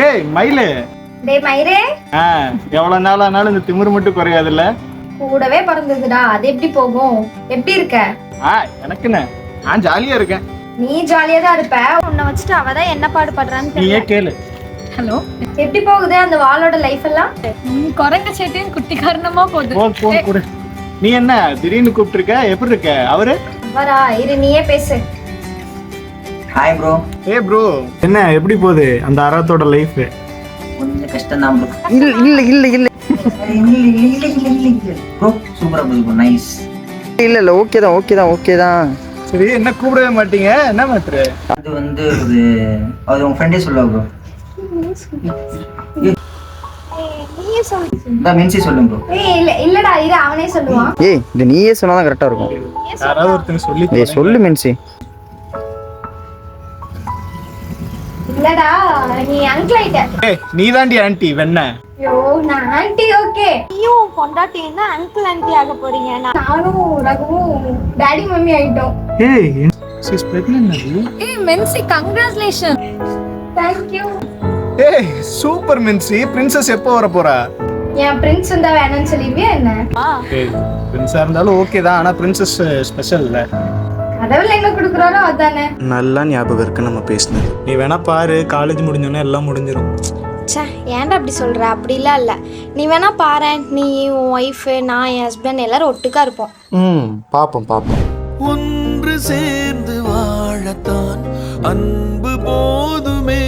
ஏய் மயிலு. டேய் மயிரே. எவ்வளவு நாள் ஆனாலும் இந்த திமிரு மட்டும் குறையாதுல்ல. கூடவே பிறந்ததுடா, அது எப்படி போகும்? எப்படி இருக்க? எனக்குன்னு நான் ஜாலியா இருக்கேன். நீ ஜாலியா தான் இருப்ப. உன்னை வச்சுட்டு அவ தான் என்ன பாடுபடுறான்னு நீயே தெரியல. கேளு. ஹலோ, எப்படி போகுது அந்த வாளோட லைஃப் எல்லாம்? குரங்க சேட்டையும் குட்டி காரணமா போகுது. போன் கொடு. நீ என்ன திடீர்னு கூப்பிட்டு இருக்க? எப்படி இருக்க? அவரு வரா, இரு நீயே பேசு. Hi bro. ஏய் ப்ரோ, என்ன எப்படி போகுது அந்த அறத்தோட லைஃப்? கொஞ்சம் கஷ்டம் தான் ப்ரோ. இல்ல ப்ரோ, சூப்பரா போகுது ப்ரோ. நைஸ். இல்ல ஓகே தான். சரி, என்ன கூப்பிடவே மாட்டீங்க? என்ன மேட்ரு? அது வந்து அது உங்க ஃப்ரெண்டே சொல்லுவா ப்ரோ. நீயே சொல்லு. நான் மென்சி சொல்லுங்க ப்ரோ. இல்லடா, இரு அவனே சொல்லுவான். இது நீயே சொன்னாதான் கரெக்டா இருக்கும். யாராவது ஒருத்தங்க சொல்லி சொல்லு மென்சி. இல்லடா, நீ அங்கிள் ஆயிட்ட. நீ தாண்டி ஆன்ட்டி வெண்ண. ஐயோ, நான் ஆன்ட்டி. ஓகே, நீயும் பொண்டாட்டியும் தான் அங்கிள் ஆன்ட்டி ஆக போறீங்க. நானும் ரகுவும் டாடி மம்மி ஆயிட்டோம். ஏய் she's pregnant. ஏய் மென்சி, கங்க்ராச்சுலேஷன். Thank you. ஏய் சூப்பர் மென்சி. பிரின்சஸ் எப்போ வர போறா? என் பிரின்ஸ் இருந்தா வேணும்னு சொல்லிவியா என்ன? ஏய் பிரின்ஸா இருந்தாலும் ஓகே தான், ஆனா பிரின்சஸ் ஸ்பெஷல் இல்ல. கடவுள் என்ன கொடுக்குறாரோ அதானே. நல்லா ஞாபகம் இருக்கு நம்ம பேசினது. நீ வேணா பாரு, காலேஜ் முடிஞ்சோடனே எல்லாம் முடிஞ்சிடும். ச்சே, ஏன்டா அப்படி சொல்ற? அப்படிலாம் இல்லை. நீ வேணா பாரு, நீ உன் ஒய்ஃபு, நான் என் ஹஸ்பண்ட் எல்லாரும் ஒட்டுக்கா இருப்போம். பாப்போம். ஒன்று சேர்ந்து வாழத்தான் அன்பு போதுமே.